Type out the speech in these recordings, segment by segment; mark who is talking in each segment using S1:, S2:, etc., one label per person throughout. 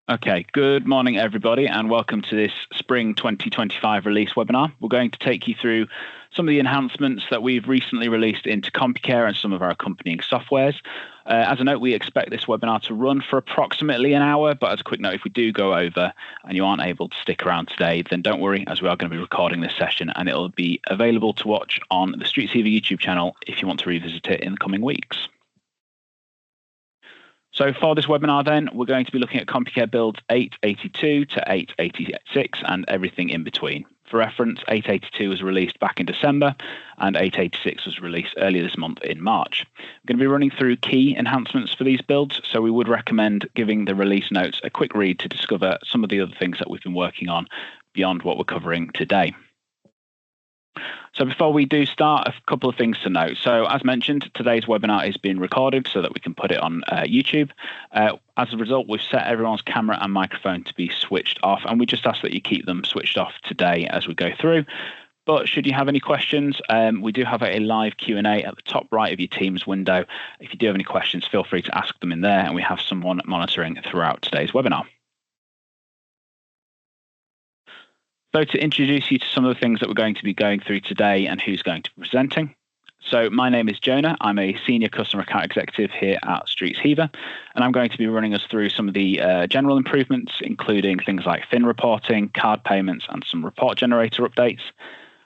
S1: Okay, good morning, everybody, and welcome to this Spring 2025 release webinar. We're going to take you through some of the enhancements that we've recently released into Compucare and some of our accompanying softwares. As a note, we expect this webinar to run for approximately an hour, but as a quick note, if we do go over and you aren't able to stick around today, then don't worry, as we are going to be recording this session and it'll be available to watch on the StreetSeaver YouTube channel if you want to revisit it in the coming weeks. So for this webinar then, we're going to be looking at Compucare builds 882 to 886 and everything in between. For reference, 882 was released back in December and 886 was released earlier this month in March. We're going to be running through key enhancements for these builds, so we would recommend giving the release notes a quick read to discover some of the other things that we've been working on beyond what we're covering today. So before we do start, a couple of things to note. So as mentioned, today's webinar is being recorded so that we can put it on YouTube. As a result, we've set everyone's camera and microphone to be switched off, and we just ask that you keep them switched off today as we go through. But should you have any questions, we do have a live Q&A at the top right of your Teams window. If you do have any questions, feel free to ask them in there, and we have someone monitoring throughout today's webinar. So to introduce you to some of the things that we're going to be going through today and who's going to be presenting. So my name is Jonah. I'm a Senior Customer Account Executive here at StreetSeaver, and I'm going to be running us through some of the general improvements, including things like PHIN reporting, card payments, and some report generator updates.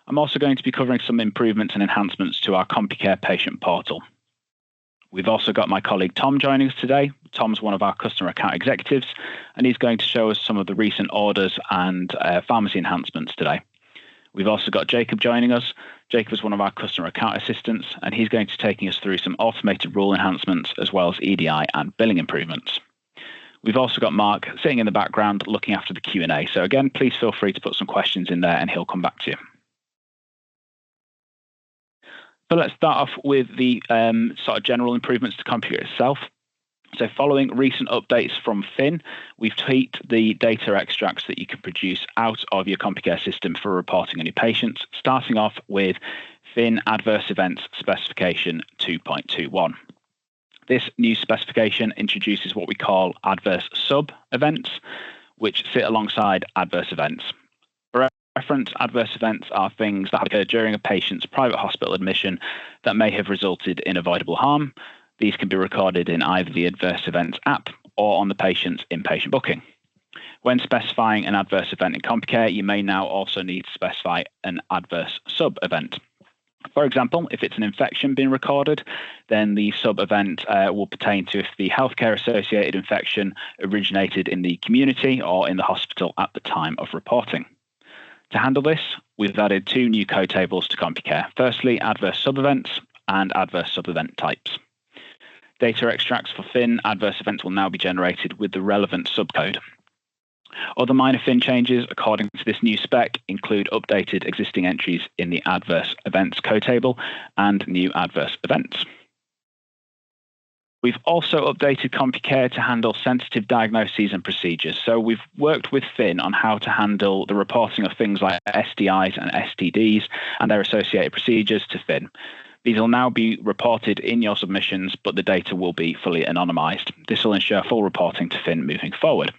S1: I'm also going to be covering some improvements and enhancements to our Compucare patient portal. We've also got my colleague Tom joining us today. Tom's one of our customer account executives, and he's going to show us some of the recent orders and pharmacy enhancements today. We've also got Jacob joining us. Jacob is one of our customer account assistants, and he's going to be taking us through some automated rule enhancements as well as EDI and billing improvements. We've also got Mark sitting in the background looking after the Q&A. So again, please feel free to put some questions in there and he'll come back to you. So let's start off with the sort of general improvements to Compucare itself. So following recent updates from PHIN, we've tweaked the data extracts that you can produce out of your Compucare system for reporting on your patients, starting off with PHIN Adverse Events Specification 2.21. This new specification introduces what we call adverse sub-events, which sit alongside adverse events. Reference, adverse events are things that occur during a patient's private hospital admission that may have resulted in avoidable harm. These can be recorded in either the Adverse Events app or on the patient's inpatient booking. When specifying an adverse event in Compucare, you may now also need to specify an adverse sub-event. For example, if it's an infection being recorded, then the sub-event will pertain to if the healthcare-associated infection originated in the community or in the hospital at the time of reporting. To handle this, we've added two new code tables to Compucare. Firstly, adverse sub-events and adverse sub-event types. Data extracts for PHIN adverse events will now be generated with the relevant subcode. Other minor PHIN changes, according to this new spec, include updated existing entries in the adverse events code table and new adverse events. We've also updated Compucare to handle sensitive diagnoses and procedures. So we've worked with PHIN on how to handle the reporting of things like STIs and STDs and their associated procedures to PHIN. These will now be reported in your submissions, but the data will be fully anonymized. This will ensure full reporting to PHIN moving forward.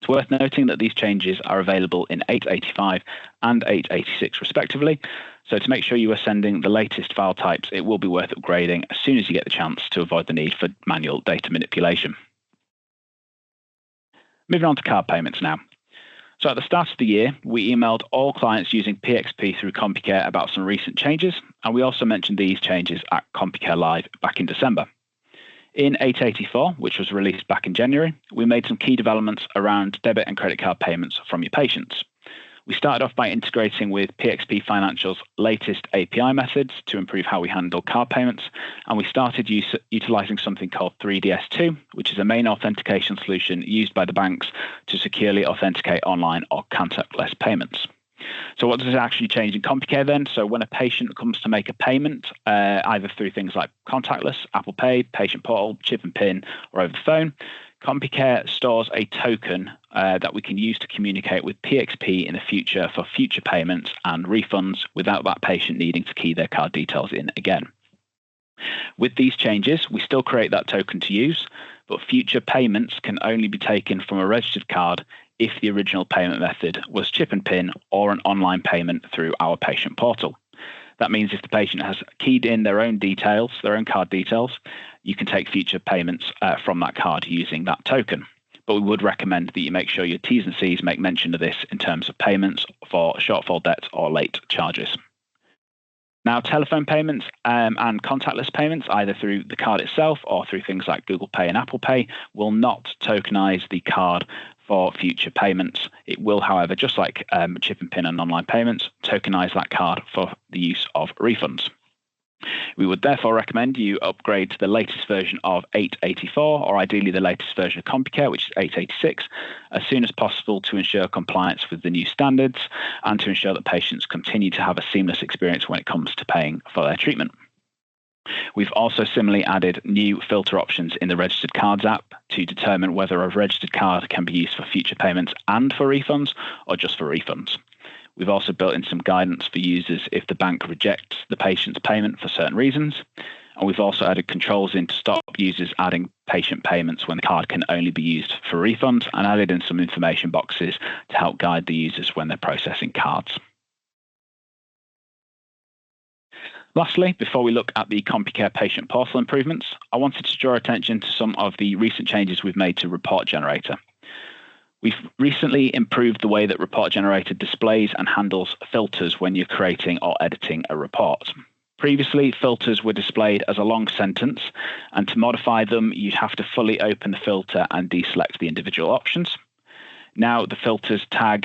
S1: It's worth noting that these changes are available in 885 and 886 respectively. So to make sure you are sending the latest file types, it will be worth upgrading as soon as you get the chance to avoid the need for manual data manipulation. Moving on to card payments now. So at the start of the year, we emailed all clients using PXP through Compucare about some recent changes, and we also mentioned these changes at Compucare Live back in December. In 884, which was released back in January, we made some key developments around debit and credit card payments from your patients. We started off by integrating with PXP Financial's latest API methods to improve how we handle card payments, and we started utilizing something called 3DS2, which is a main authentication solution used by the banks to securely authenticate online or contactless payments. So what does this actually change in Compucare then? So when a patient comes to make a payment, either through things like contactless, Apple Pay, patient portal, chip and PIN, or over the phone, Compucare stores a token that we can use to communicate with PXP in the future for future payments and refunds without that patient needing to key their card details in again. With these changes, we still create that token to use, but future payments can only be taken from a registered card if the original payment method was chip and PIN or an online payment through our patient portal. That means if the patient has keyed in their own details, their own card details, you can take future payments from that card using that token. But we would recommend that you make sure your T's and C's make mention of this in terms of payments for shortfall debts or late charges. Now, telephone payments and contactless payments, either through the card itself or through things like Google Pay and Apple Pay, will not tokenize the card for future payments. It will, however, just like chip and PIN and online payments, tokenize that card for the use of refunds. We would therefore recommend you upgrade to the latest version of 884, or ideally the latest version of Compucare, which is 886, as soon as possible to ensure compliance with the new standards and to ensure that patients continue to have a seamless experience when it comes to paying for their treatment. We've also similarly added new filter options in the Registered Cards app to determine whether a registered card can be used for future payments and for refunds, or just for refunds. We've also built in some guidance for users if the bank rejects the patient's payment for certain reasons. And we've also added controls in to stop users adding patient payments when the card can only be used for refunds, and added in some information boxes to help guide the users when they're processing cards. Lastly, before we look at the Compucare patient portal improvements, I wanted to draw attention to some of the recent changes we've made to Report Generator. We've recently improved the way that Report Generator displays and handles filters when you're creating or editing a report. Previously, filters were displayed as a long sentence, and to modify them, you'd have to fully open the filter and deselect the individual options. Now, the filters have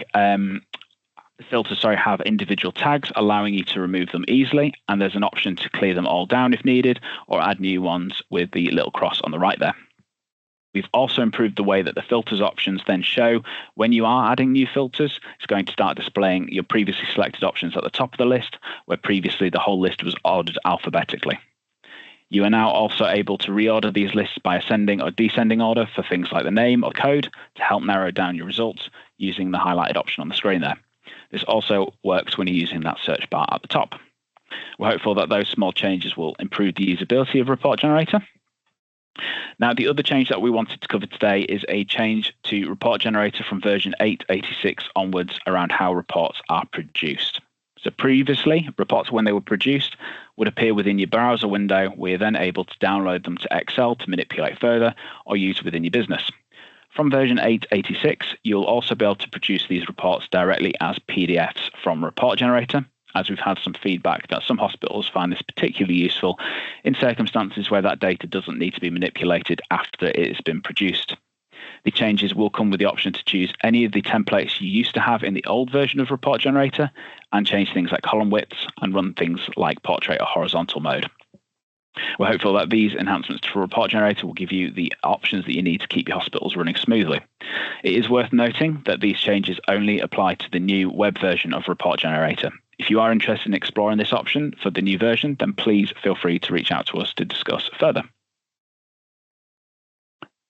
S1: individual tags, allowing you to remove them easily, and there's an option to clear them all down if needed, or add new ones with the little cross on the right there. We've also improved the way that the filters options then show when you are adding new filters. It's going to start displaying your previously selected options at the top of the list, where previously the whole list was ordered alphabetically. You are now also able to reorder these lists by ascending or descending order for things like the name or code to help narrow down your results using the highlighted option on the screen there. This also works when you're using that search bar at the top. We're hopeful that those small changes will improve the usability of Report Generator. Now, the other change that we wanted to cover today is a change to Report Generator from version 886 onwards around how reports are produced. So previously, reports when they were produced would appear within your browser window, where you're then able to download them to Excel to manipulate further or use within your business. From version 886, you'll also be able to produce these reports directly as PDFs from Report Generator, as we've had some feedback that some hospitals find this particularly useful in circumstances where that data doesn't need to be manipulated after it has been produced. The changes will come with the option to choose any of the templates you used to have in the old version of Report Generator and change things like column widths and run things like portrait or horizontal mode. We're hopeful that these enhancements to Report Generator will give you the options that you need to keep your hospitals running smoothly. It is worth noting that these changes only apply to the new web version of Report Generator. If you are interested in exploring this option for the new version, then please feel free to reach out to us to discuss further.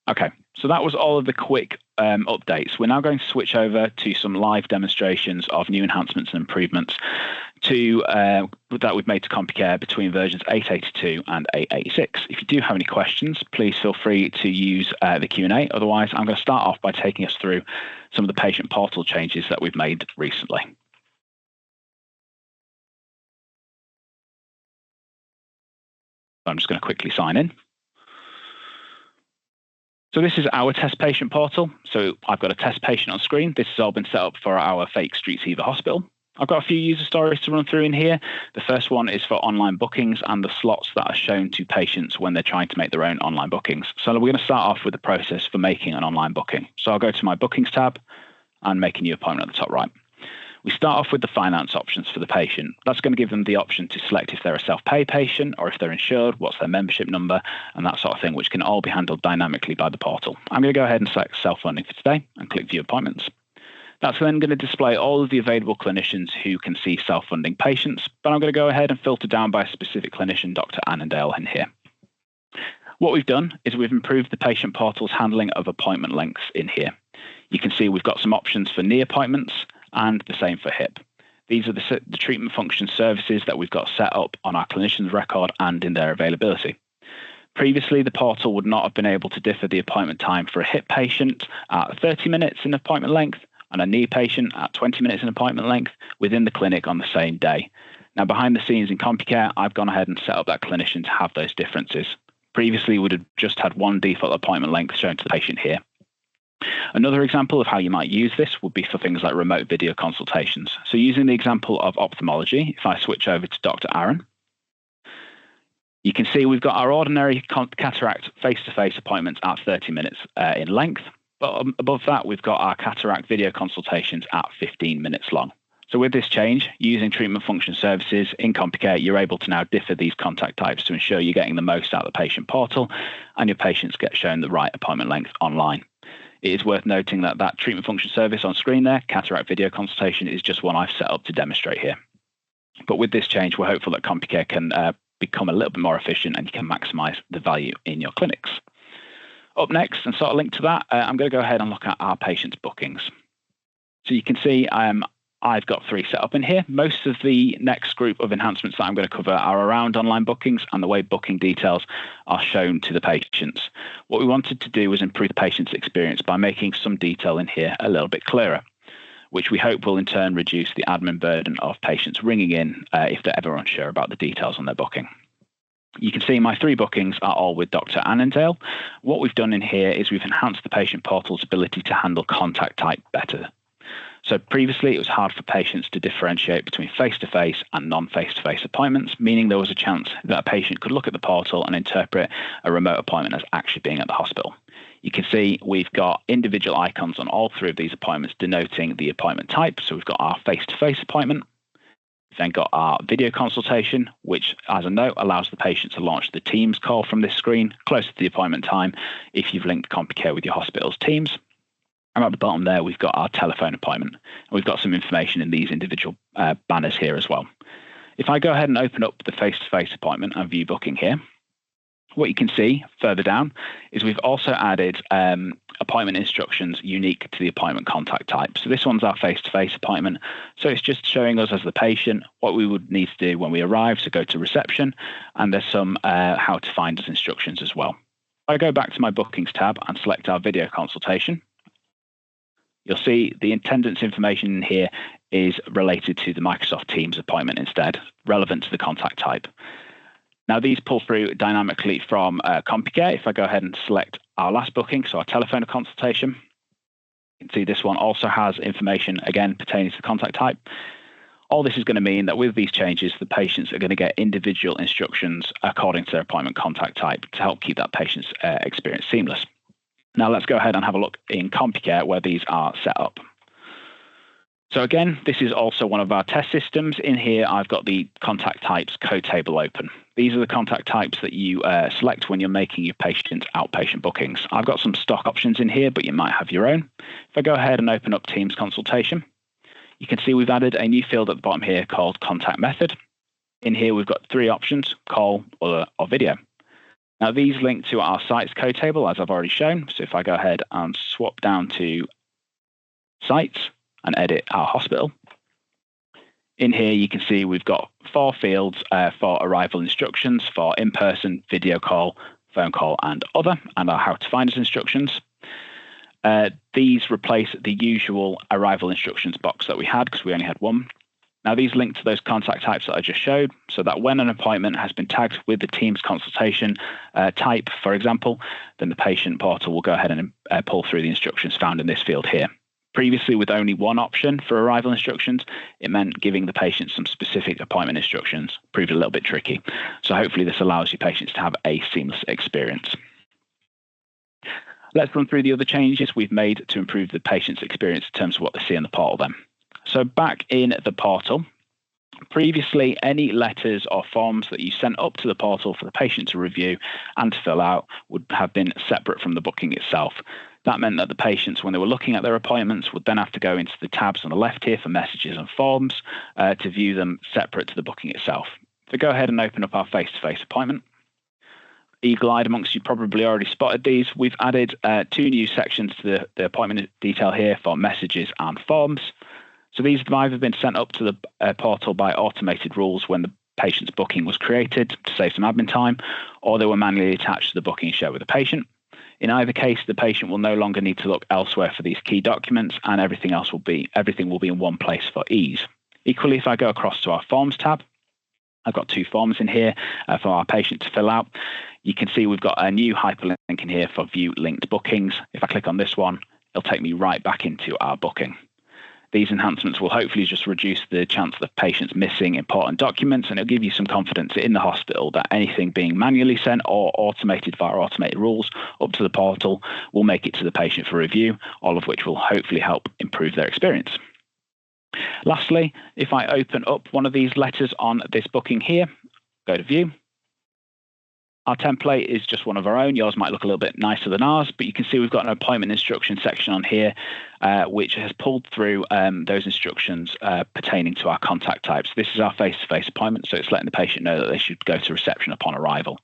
S1: Okay, so that was all of the quick updates. We're now going to switch over to some live demonstrations of new enhancements and improvements that we've made to Compucare between versions 882 and 886. If you do have any questions, please feel free to use the Q&A. Otherwise, I'm going to start off by taking us through some of the patient portal changes that we've made recently. I'm just going to quickly sign in. So this is our test patient portal. So I've got a test patient on screen. This has all been set up for our fake Street Heaver hospital. I've got a few user stories to run through in here. The first one is for online bookings and the slots that are shown to patients when they're trying to make their own online bookings. So we're going to start off with the process for making an online booking. So I'll go to my bookings tab and make a new appointment at the top right. We start off with the finance options for the patient. That's going to give them the option to select if they're a self-pay patient or if they're insured, what's their membership number, and that sort of thing, which can all be handled dynamically by the portal. I'm going to go ahead and select self-funding for today and click View Appointments. That's then going to display all of the available clinicians who can see self-funding patients, but I'm going to go ahead and filter down by a specific clinician, Dr. Annandale, in here. What we've done is we've improved the patient portal's handling of appointment lengths in here. You can see we've got some options for knee appointments, and the same for hip. These are the treatment function services that we've got set up on our clinician's record and in their availability. Previously, the portal would not have been able to differ the appointment time for a hip patient at 30 minutes in appointment length and a knee patient at 20 minutes in appointment length within the clinic on the same day. Now, behind the scenes in Compucare, I've gone ahead and set up that clinician to have those differences. Previously, we would have just had one default appointment length shown to the patient here. Another example of how you might use this would be for things like remote video consultations. So using the example of ophthalmology, if I switch over to Dr. Aaron, you can see we've got our ordinary cataract face-to-face appointments at 30 minutes in length, but above that, we've got our cataract video consultations at 15 minutes long. So with this change, using treatment function services in Compucare, you're able to now differ these contact types to ensure you're getting the most out of the patient portal and your patients get shown the right appointment length online. It is worth noting that that treatment function service on screen there, cataract video consultation, is just one I've set up to demonstrate here. But with this change, we're hopeful that Compucare can become a little bit more efficient and you can maximize the value in your clinics. Up next, and sort of linked to that, I'm going to go ahead and look at our patients' bookings. So you can see I've got 3 set up in here. Most of the next group of enhancements that I'm going to cover are around online bookings and the way booking details are shown to the patients. What we wanted to do was improve the patient's experience by making some detail in here a little bit clearer, which we hope will in turn reduce the admin burden of patients ringing in if they're ever unsure about the details on their booking. You can see my 3 bookings are all with Dr. Annandale. What we've done in here is we've enhanced the patient portal's ability to handle contact type better. So previously, it was hard for patients to differentiate between face-to-face and non-face-to-face appointments, meaning there was a chance that a patient could look at the portal and interpret a remote appointment as actually being at the hospital. You can see we've got individual icons on all 3 of these appointments denoting the appointment type. So we've got our face-to-face appointment. We've then got our video consultation, which, as a note, allows the patient to launch the Teams call from this screen close to the appointment time if you've linked Compucare with your hospital's Teams. And at the bottom there, we've got our telephone appointment. And we've got some information in these individual banners here as well. If I go ahead and open up the face-to-face appointment and view booking here, what you can see further down is we've also added appointment instructions unique to the appointment contact type. So this one's our face-to-face appointment. So it's just showing us as the patient what we would need to do when we arrive. So go to reception, and there's some how to find us instructions as well. If I go back to my bookings tab and select our video consultation, you'll see the attendance information in here is related to the Microsoft Teams appointment instead, relevant to the contact type. Now, these pull through dynamically from Compucare. If I go ahead and select our last booking, so our telephone consultation, you can see this one also has information, again, pertaining to the contact type. All this is going to mean that with these changes, the patients are going to get individual instructions according to their appointment contact type to help keep that patient's experience seamless. Now let's go ahead and have a look in Compucare where these are set up. So again, this is also one of our test systems. In here, I've got the contact types code table open. These are the contact types that you select when you're making your patient outpatient bookings. I've got some stock options in here, but you might have your own. If I go ahead and open up Teams consultation, you can see we've added a new field at the bottom here called contact method. In here, we've got 3 options, call or video. Now, these link to our sites code table, as I've already shown. So if I go ahead and swap down to sites and edit our hospital, in here you can see we've got 4 fields for arrival instructions for in-person, video call, phone call, and other, and our how to find us instructions. These replace the usual arrival instructions box that we had because we only had one. Now, these link to those contact types that I just showed, so that when an appointment has been tagged with the Teams consultation type, for example, then the patient portal will go ahead and pull through the instructions found in this field here. Previously, with only one option for arrival instructions, it meant giving the patient some specific appointment instructions proved a little bit tricky. So hopefully this allows your patients to have a seamless experience. Let's run through the other changes we've made to improve the patient's experience in terms of what they see in the portal then. So back in the portal, previously any letters or forms that you sent up to the portal for the patient to review and to fill out would have been separate from the booking itself. That meant that the patients, when they were looking at their appointments, would then have to go into the tabs on the left here for messages and forms to view them separate to the booking itself. So go ahead and open up our face-to-face appointment. Eagle-eyed amongst you probably already spotted these. We've added 2 new sections to the appointment detail here for messages and forms. So these have either been sent up to the portal by automated rules when the patient's booking was created to save some admin time, or they were manually attached to the booking shared with the patient. In either case, the patient will no longer need to look elsewhere for these key documents, and everything will be in one place for ease. Equally, if I go across to our Forms tab, I've got 2 forms in here for our patient to fill out. You can see we've got a new hyperlink in here for View Linked Bookings. If I click on this one, it'll take me right back into our booking. These enhancements will hopefully just reduce the chance of patients missing important documents, and it'll give you some confidence in the hospital that anything being manually sent or automated via automated rules up to the portal will make it to the patient for review, all of which will hopefully help improve their experience. Lastly, if I open up one of these letters on this booking here, go to View. Our template is just one of our own. Yours might look a little bit nicer than ours, but you can see we've got an appointment instruction section on here, which has pulled through those instructions pertaining to our contact types. This is our face-to-face appointment, so it's letting the patient know that they should go to reception upon arrival.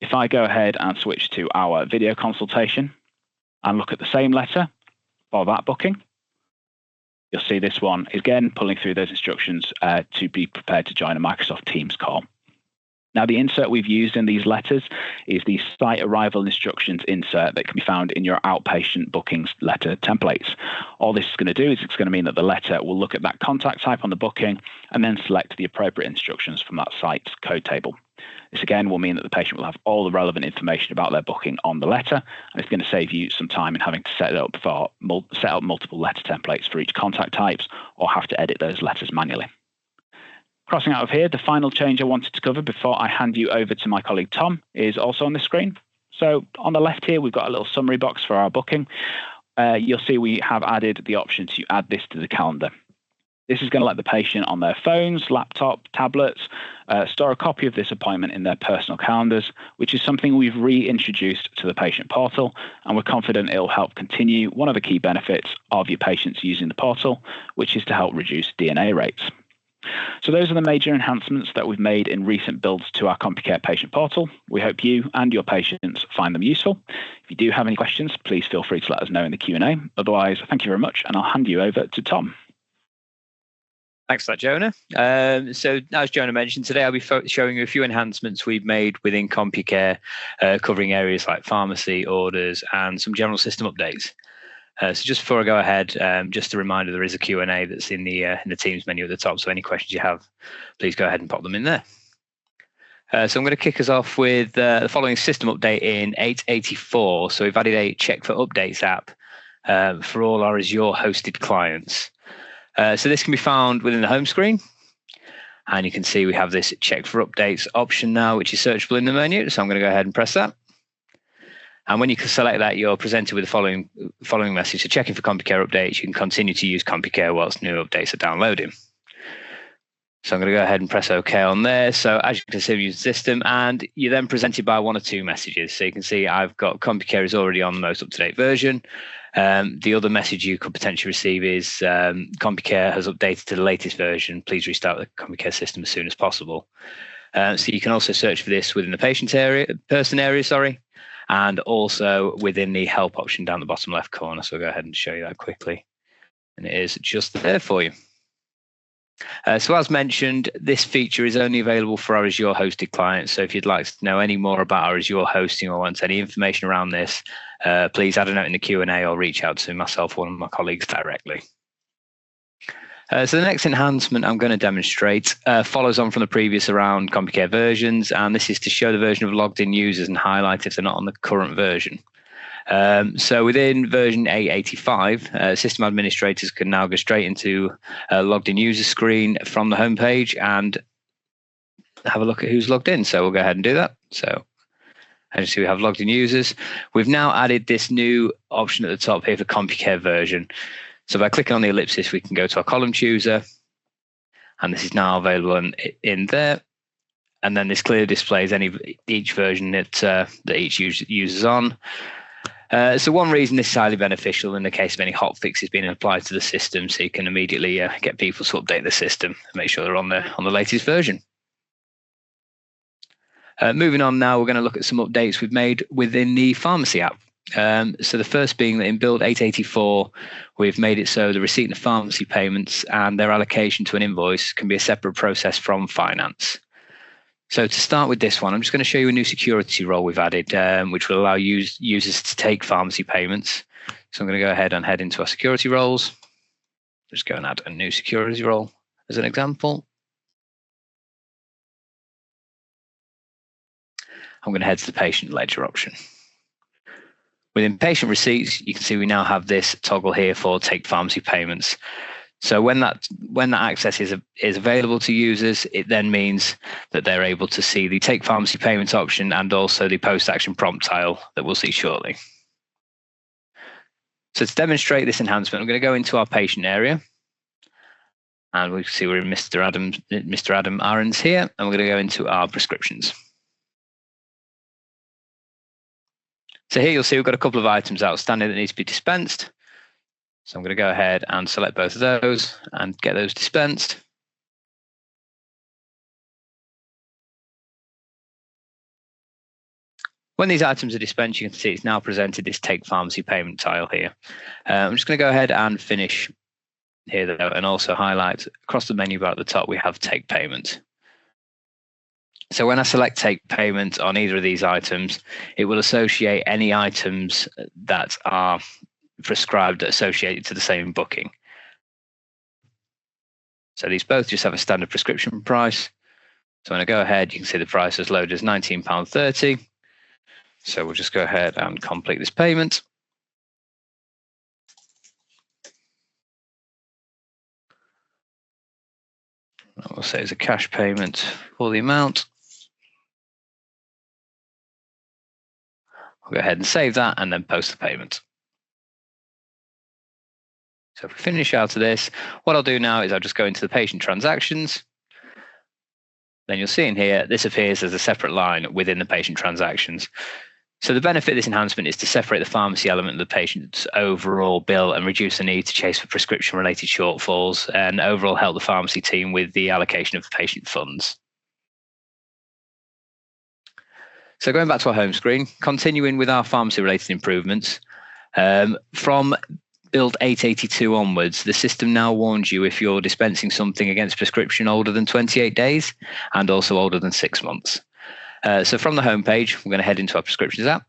S1: If I go ahead and switch to our video consultation and look at the same letter for that booking, you'll see this one, again, pulling through those instructions to be prepared to join a Microsoft Teams call. Now, the insert we've used in these letters is the site arrival instructions insert that can be found in your outpatient bookings letter templates. All this is going to do is it's going to mean that the letter will look at that contact type on the booking and then select the appropriate instructions from that site's code table. This again will mean that the patient will have all the relevant information about their booking on the letter, and it's going to save you some time in having to set up multiple letter templates for each contact types or have to edit those letters manually. Crossing out of here, the final change I wanted to cover before I hand you over to my colleague Tom is also on the screen. So on the left here, we've got a little summary box for our booking. You'll see we have added the option to add this to the calendar. This is going to let the patient on their phones, laptop, tablets, store a copy of this appointment in their personal calendars, which is something we've reintroduced to the patient portal, and we're confident it'll help continue one of the key benefits of your patients using the portal, which is to help reduce DNA rates. So those are the major enhancements that we've made in recent builds to our Compucare patient portal. We hope you and your patients find them useful. If you do have any questions, please feel free to let us know in the Q&A. Otherwise, thank you very much, and I'll hand you over to Tom.
S2: Thanks for that, Jonah. So as Jonah mentioned, today I'll be showing you a few enhancements we've made within Compucare, covering areas like pharmacy, orders, and some general system updates. So just before I go ahead, just a reminder, there is a Q&A that's in the Teams menu at the top. So any questions you have, please go ahead and pop them in there. So I'm going to kick us off with the following system update in 8.84. So we've added a check for updates app for all our Azure hosted clients. So this can be found within the home screen. And you can see we have this check for updates option now, which is searchable in the menu. So I'm going to go ahead and press that. And when you can select that, you're presented with the following message. So checking for Compucare updates, you can continue to use Compucare whilst new updates are downloading. So I'm going to go ahead and press OK on there. So as you can see, use the system, and you're then presented by one or two messages. So you can see I've got Compucare is already on the most up-to-date version. The other message you could potentially receive is Compucare has updated to the latest version. Please restart the Compucare system as soon as possible. So you can also search for this within the person area, and also within the help option down the bottom left corner. So I'll go ahead and show you that quickly. And it is just there for you. So as mentioned, this feature is only available for our Azure hosted clients. So if you'd like to know any more about our Azure hosting or want any information around this, please add a note in the Q&A or reach out to myself or one of my colleagues directly. So the next enhancement I'm going to demonstrate follows on from the previous around Compucare versions, and this is to show the version of logged in users and highlight if they're not on the current version. So within version 8.85, system administrators can now go straight into logged in user screen from the homepage and have a look at who's logged in. So we'll go ahead and do that. So as you see, we have logged in users. We've now added this new option at the top here for Compucare version. So by clicking on the ellipsis, we can go to our column chooser, and this is now available in there. And then this clearly displays each version that each user is on. So one reason this is highly beneficial in the case of any hot fixes being applied to the system, so you can immediately get people to update the system and make sure they're on the latest version. Moving on now, we're going to look at some updates we've made within the pharmacy app. So the first being that in Build 884, we've made it so the receipt of pharmacy payments and their allocation to an invoice can be a separate process from finance. So to start with this one, I'm just going to show you a new security role we've added, which will allow users to take pharmacy payments. So I'm going to go ahead and head into our security roles. Just go and add a new security role as an example. I'm going to head to the patient ledger option. Within patient receipts, you can see we now have this toggle here for take pharmacy payments. So when that access is available to users, it then means that they're able to see the take pharmacy payments option and also the post-action prompt tile that we'll see shortly. So to demonstrate this enhancement, I'm going to go into our patient area. And we can see we're in Mr. Adam Ahrens here, and we're going to go into our prescriptions. So here you'll see we've got a couple of items outstanding that need to be dispensed. So I'm going to go ahead and select both of those and get those dispensed. When these items are dispensed, you can see it's now presented this take pharmacy payment tile here. I'm just going to go ahead and finish here though, and also highlight across the menu bar at the top, we have take payment. So when I select take payment on either of these items, it will associate any items that are prescribed associated to the same booking. So these both just have a standard prescription price. So when I go ahead, you can see the price is loaded as £19.30. So we'll just go ahead and complete this payment. We'll say it's a cash payment for the amount. I'll go ahead and save that and then post the payment. So if we finish out of this, what I'll do now is I'll just go into the patient transactions. Then you'll see in here, this appears as a separate line within the patient transactions. So the benefit of this enhancement is to separate the pharmacy element of the patient's overall bill and reduce the need to chase for prescription-related shortfalls and overall help the pharmacy team with the allocation of patient funds. So going back to our home screen, continuing with our pharmacy-related improvements, from Build 882 onwards, the system now warns you if you're dispensing something against prescription older than 28 days and also older than 6 months. So from the home page, we're going to head into our prescriptions app.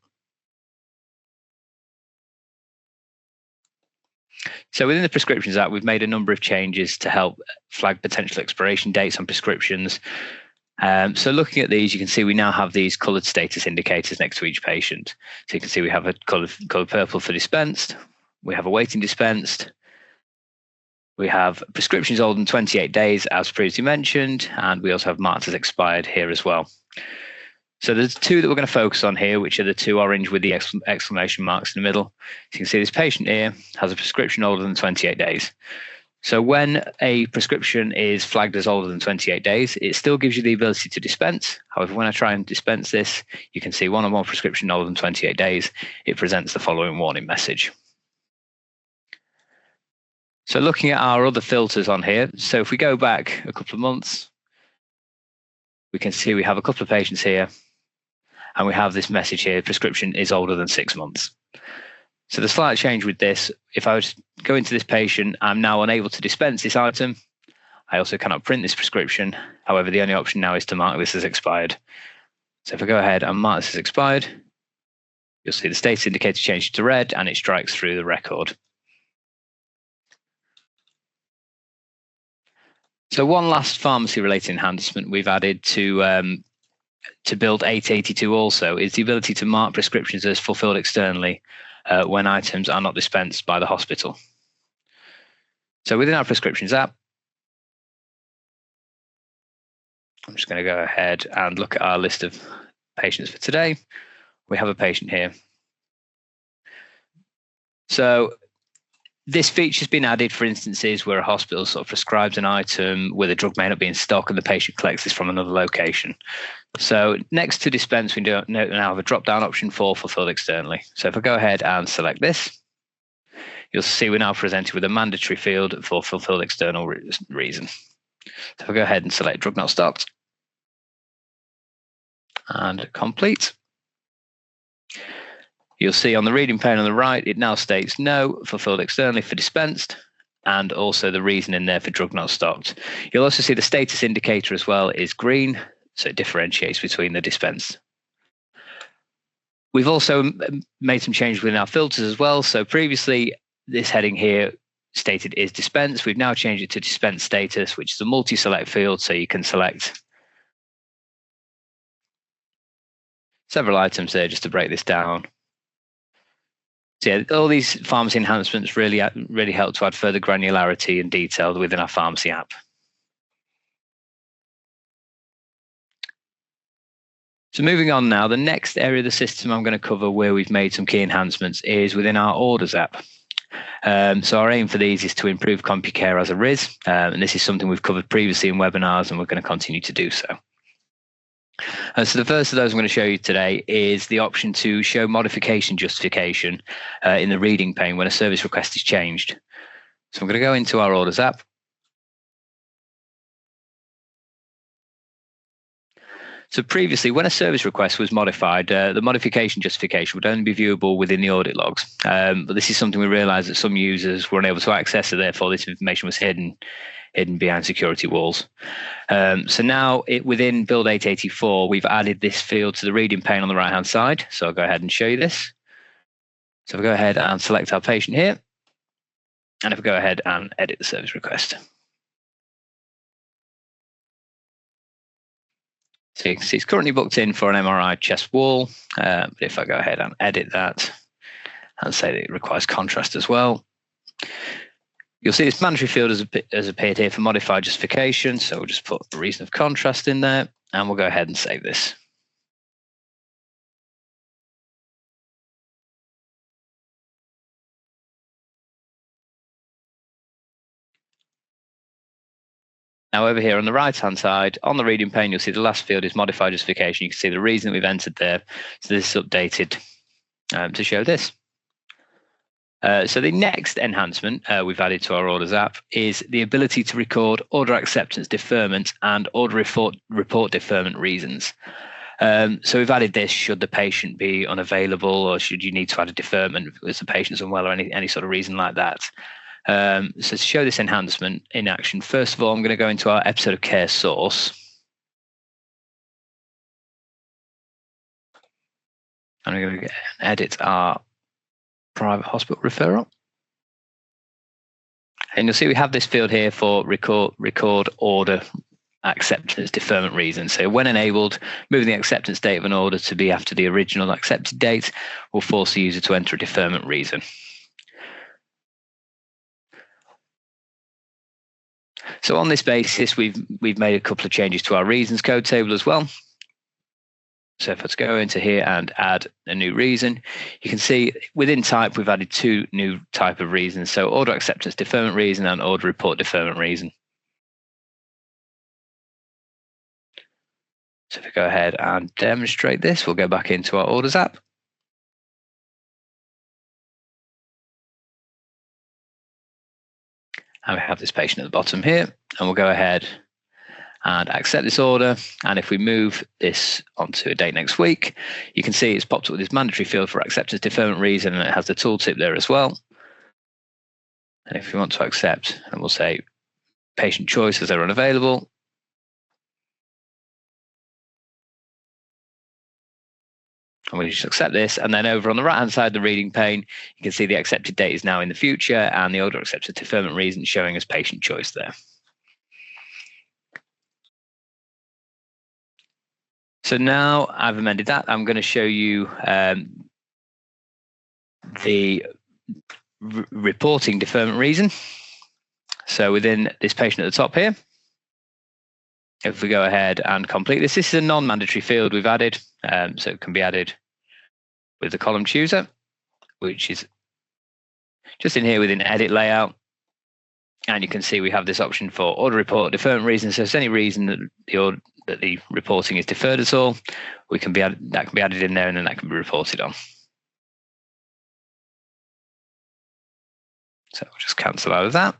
S2: So within the prescriptions app, we've made a number of changes to help flag potential expiration dates on prescriptions. So looking at these, you can see we now have these coloured status indicators next to each patient. So you can see we have a colour purple for dispensed. We have awaiting dispensed. We have prescriptions older than 28 days, as previously mentioned, and we also have marked as expired here as well. So there's two that we're going to focus on here, which are the two orange with the exclamation marks in the middle. So you can see this patient here has a prescription older than 28 days. So when a prescription is flagged as older than 28 days, it still gives you the ability to dispense. However, when I try and dispense this, you can see one or more prescription older than 28 days, it presents the following warning message. So looking at our other filters on here, so if we go back a couple of months, we can see we have a couple of patients here, and we have this message here, prescription is older than 6 months. So the slight change with this, if I was to go into this patient, I'm now unable to dispense this item. I also cannot print this prescription. However, the only option now is to mark this as expired. So if I go ahead and mark this as expired, you'll see the status indicator changes to red and it strikes through the record. So one last pharmacy-related enhancement we've added to Build 882 also is the ability to mark prescriptions as fulfilled externally when items are not dispensed by the hospital. So within our prescriptions app, I'm just going to go ahead and look at our list of patients for today. We have a patient here. So this feature has been added for instances where a hospital sort of prescribes an item where the drug may not be in stock and the patient collects this from another location. So next to dispense, we now have a drop-down option for fulfilled externally. So if I go ahead and select this, you'll see we're now presented with a mandatory field for fulfilled external reason. So if I go ahead and select drug not stocked and complete, You'll see on the reading pane on the right, it now states no, fulfilled externally for dispensed, and also the reason in there for drug not stocked. You'll also see the status indicator as well is green, so it differentiates between the dispensed. We've also made some changes within our filters as well. So previously, this heading here stated is dispensed. We've now changed it to dispense status, which is a multi-select field, so you can select several items there just to break this down. So yeah, all these pharmacy enhancements really help to add further granularity and detail within our pharmacy app. So moving on now, the next area of the system I'm going to cover where we've made some key enhancements is within our orders app. So our aim for these is to improve Compucare as a RIS, and this is something we've covered previously in webinars, and we're going to continue to do so. So the first of those I'm going to show you today is the option to show modification justification in the reading pane when a service request is changed. So I'm going to go into our orders app. So previously, when a service request was modified, the modification justification would only be viewable within the audit logs. But this is something we realized that some users were unable to access, so therefore this information was hidden behind security walls. So now within Build 884, we've added this field to the reading pane on the right-hand side. So I'll go ahead and show you this. So we'll go ahead and select our patient here. And if we go ahead and edit the service request. So you can see it's currently booked in for an MRI chest wall. But if I go ahead and edit that and say that it requires contrast as well, you'll see this mandatory field has appeared here for modified justification. So we'll just put a reason of contrast in there and we'll go ahead and save this. Now over here on the right-hand side, on the reading pane, you'll see the last field is modified justification. You can see the reason that we've entered there. So this is updated to show this. So the next enhancement we've added to our orders app is the ability to record order acceptance deferment and order report deferment reasons. So we've added this should the patient be unavailable or should you need to add a deferment because the patient's unwell or any sort of reason like that. So to show this enhancement in action, first of all, I'm going to go into our episode of care source. And I'm going to edit our private hospital referral. And you'll see we have this field here for record order acceptance deferment reason. So when enabled, moving the acceptance date of an order to be after the original accepted date will force the user to enter a deferment reason. So on this basis, we've made a couple of changes to our reasons code table as well. So if I was to go into here and add a new reason, you can see within type, we've added two new type of reasons. So order acceptance deferment reason and order report deferment reason. So if we go ahead and demonstrate this, we'll go back into our orders app. And we have this patient at the bottom here, and we'll go ahead and accept this order. And if we move this onto a date next week, you can see it's popped up with this mandatory field for acceptance deferment reason, and it has the tooltip there as well. And if we want to accept, and we'll say patient choice as they're unavailable. And we just accept this. And then over on the right-hand side of the reading pane, you can see the accepted date is now in the future and the order accepted deferment reason showing as patient choice there. So now I've amended that. I'm going to show you the reporting deferment reason. So within this patient at the top here, if we go ahead and complete this, this is a non-mandatory field we've added. So it can be added with the column chooser, which is just in here within edit layout. And you can see we have this option for order report deferment reasons. So if there's any reason that the reporting is deferred at all, that can be added in there and then that can be reported on. So we'll just cancel out of that.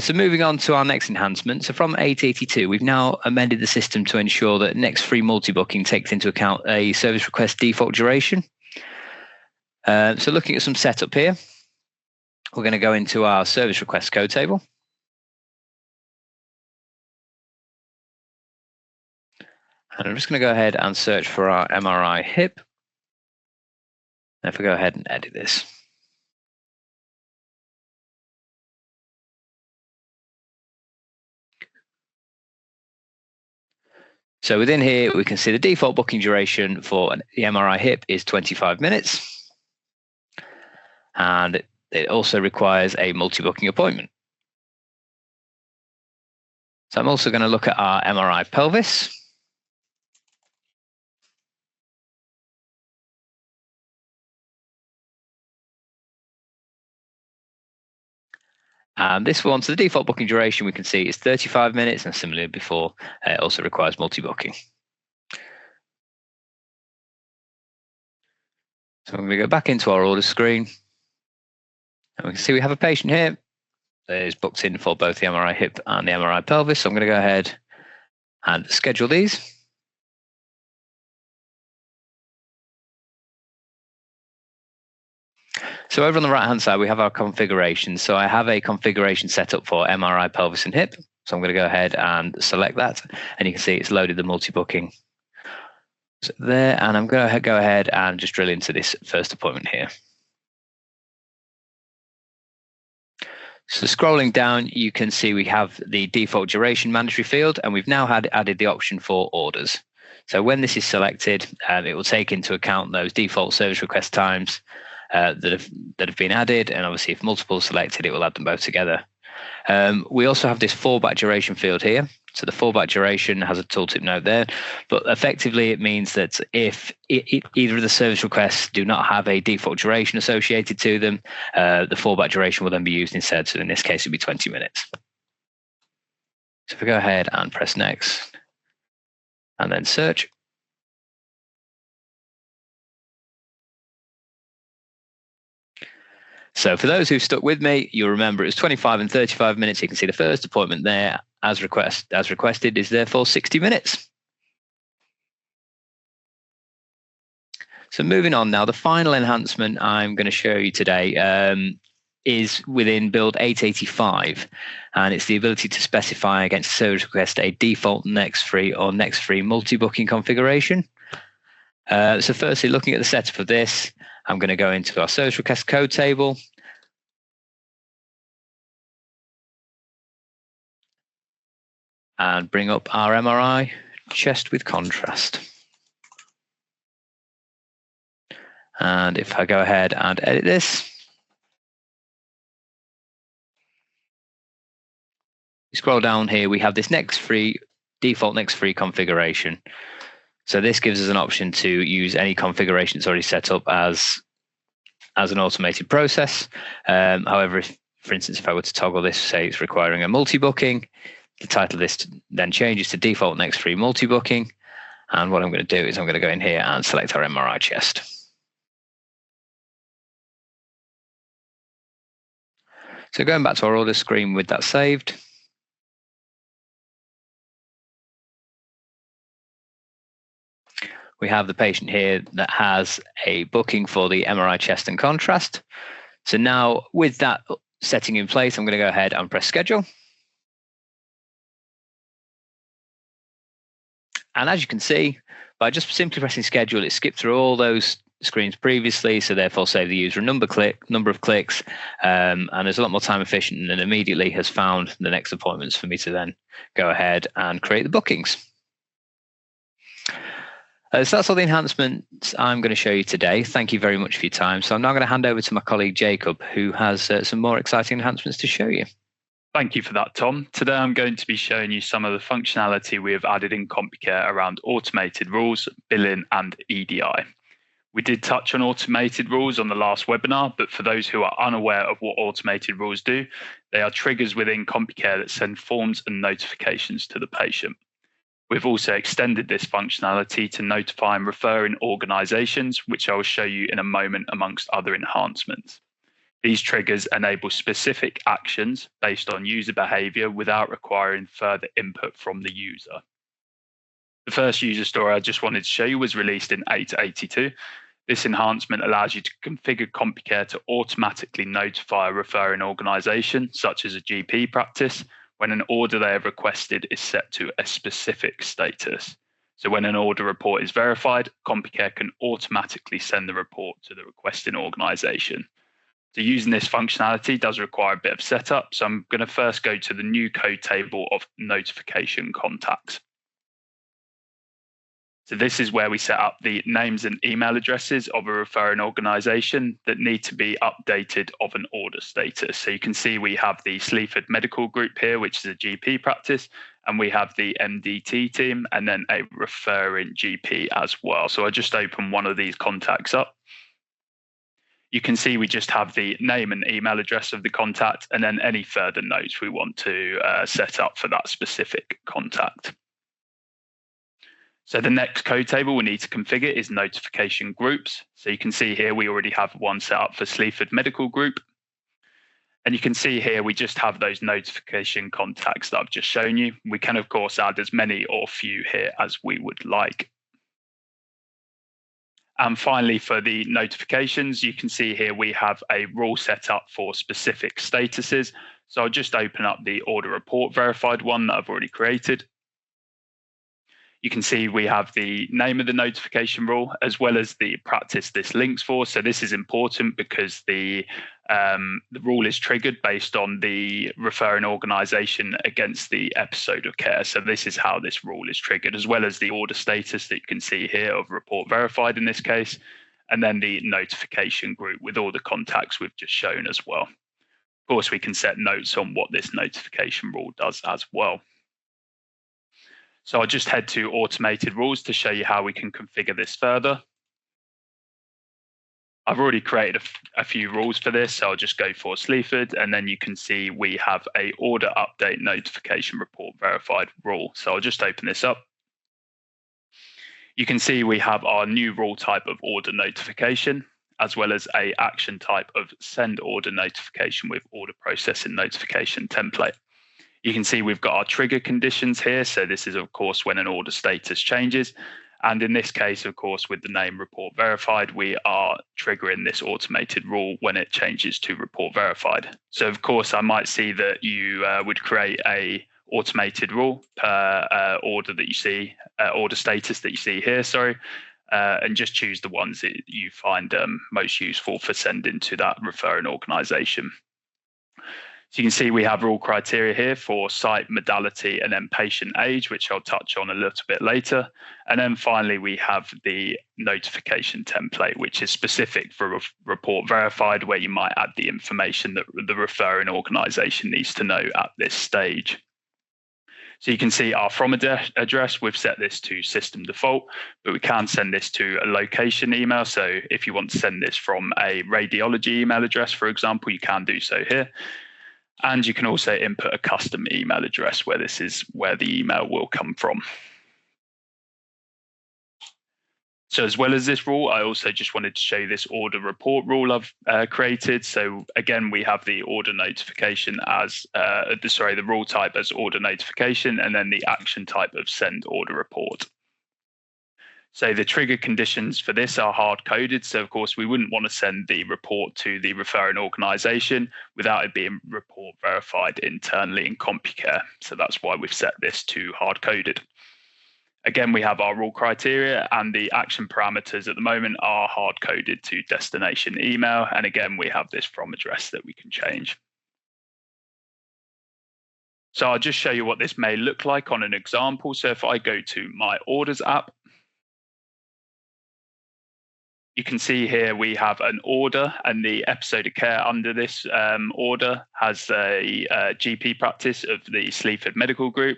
S2: So moving on to our next enhancement. So from 882, we've now amended the system to ensure that next free multi-booking takes into account a service request default duration. So looking at some setup here, we're going to go into our service request code table. And I'm just going to go ahead and search for our MRI hip. And if I go ahead and edit this. So within here, we can see the default booking duration for the MRI hip is 25 minutes. And it also requires a multi-booking appointment. So I'm also going to look at our MRI pelvis. And this one, so the default booking duration we can see is 35 minutes, and similarly before, it also requires multi-booking. So I'm going to go back into our order screen, and we can see we have a patient here that is booked in for both the MRI hip and the MRI pelvis. So I'm going to go ahead and schedule these. So over on the right-hand side, we have our configuration. So I have a configuration set up for MRI pelvis and hip. So I'm going to go ahead and select that. And you can see it's loaded the multi-booking there. And I'm going to go ahead and just drill into this first appointment here. So scrolling down, you can see we have the default duration mandatory field, and we've now added the option for orders. So when this is selected, it will take into account those default service request times that have been added, and obviously if multiple selected, it will add them both together. We also have this fallback duration field here. So the fallback duration has a tooltip note there, but effectively it means that if either of the service requests do not have a default duration associated to them, the fallback duration will then be used instead. So in this case, it'll be 20 minutes. So if we go ahead and press next and then search. So for those who've stuck with me, you'll remember it's 25 and 35 minutes. You can see the first appointment there, as requested, is therefore 60 minutes. So moving on now, the final enhancement I'm going to show you today is within build 885, and it's the ability to specify against service request a default next free or next free multi-booking configuration. So firstly, looking at the setup of this, I'm going to go into our service request code table. And bring up our MRI chest with contrast. And if I go ahead and edit this, you scroll down here, we have this default next free configuration. So this gives us an option to use any configuration that's already set up as an automated process. However, for instance, if I were to toggle this, say it's requiring a multi-booking, the title of this then changes to default next free multi-booking. And what I'm going to do is I'm going to go in here and select our MRI chest. So going back to our order screen with that saved. We have the patient here that has a booking for the MRI chest and contrast. So now with that setting in place, I'm going to go ahead and press schedule. And as you can see, by just simply pressing schedule, it skipped through all those screens previously, so therefore save the user a number of clicks, and there's a lot more time efficient, and immediately has found the next appointments for me to then go ahead and create the bookings. So that's all the enhancements I'm going to show you today. Thank you very much for your time. So I'm now going to hand over to my colleague Jacob, who has some more exciting enhancements to show you.
S3: Thank you for that, Tom. Today I'm going to be showing you some of the functionality we have added in Compucare around automated rules, billing, and EDI. We did touch on automated rules on the last webinar, but for those who are unaware of what automated rules do, they are triggers within Compucare that send forms and notifications to the patient. We've also extended this functionality to notify and referring organizations, which I will show you in a moment amongst other enhancements. These triggers enable specific actions based on user behavior without requiring further input from the user. The first user story I just wanted to show you was released in 882. This enhancement allows you to configure Compucare to automatically notify a referring organisation, such as a GP practice, when an order they have requested is set to a specific status. So when an order report is verified, Compucare can automatically send the report to the requesting organisation. So using this functionality does require a bit of setup. So I'm going to first go to the new code table of notification contacts. So this is where we set up the names and email addresses of a referring organisation that need to be updated of an order status. So you can see we have the Sleaford Medical Group here, which is a GP practice, and we have the MDT team and then a referring GP as well. So I just open one of these contacts up. You can see we just have the name and email address of the contact and then any further notes we want to set up for that specific contact. So the next code table we need to configure is notification groups. So you can see here we already have one set up for Sleaford Medical Group. And you can see here we just have those notification contacts that I've just shown you. We can, of course, add as many or few here as we would like. And finally, for the notifications, you can see here we have a rule set up for specific statuses. So I'll just open up the order report verified one that I've already created. You can see we have the name of the notification rule as well as the practice this links for. So this is important because the rule is triggered based on the referring organisation against the episode of care. So this is how this rule is triggered, as well as the order status that you can see here of report verified in this case, and then the notification group with all the contacts we've just shown as well. Of course, we can set notes on what this notification rule does as well. So I'll just head to automated rules to show you how we can configure this further. I've already created a few rules for this, so I'll just go for Sleaford, and then you can see we have a order update notification report verified rule. So I'll just open this up. You can see we have our new rule type of order notification, as well as a action type of send order notification with order processing notification template. You can see we've got our trigger conditions here. So this is, of course, when an order status changes. And in this case, of course, with the name report verified, we are triggering this automated rule when it changes to report verified. So, of course, I might see that you would create a automated rule per order that you see, order status that you see here, and just choose the ones that you find most useful for sending to that referring organisation. So you can see we have rule criteria here for site, modality, and then patient age, which I'll touch on a little bit later. And then finally, we have the notification template, which is specific for report verified, where you might add the information that the referring organisation needs to know at this stage. So you can see our from address, we've set this to system default, but we can send this to a location email. So if you want to send this from a radiology email address, for example, you can do so here. And you can also input a custom email address where this is where the email will come from. So as well as this rule, I also just wanted to show you this order report rule I've created. So again, we have the order notification as, the rule type as order notification, and then the action type of send order report. So the trigger conditions for this are hard coded. So of course, we wouldn't want to send the report to the referring organisation without it being report verified internally in Compucare. So that's why we've set this to hard coded. Again, we have our rule criteria, and the action parameters at the moment are hard coded to destination email. And again, we have this from address that we can change. So I'll just show you what this may look like on an example. So if I go to my orders app, you can see here we have an order, and the episode of care under this order has a GP practice of the Sleaford Medical Group.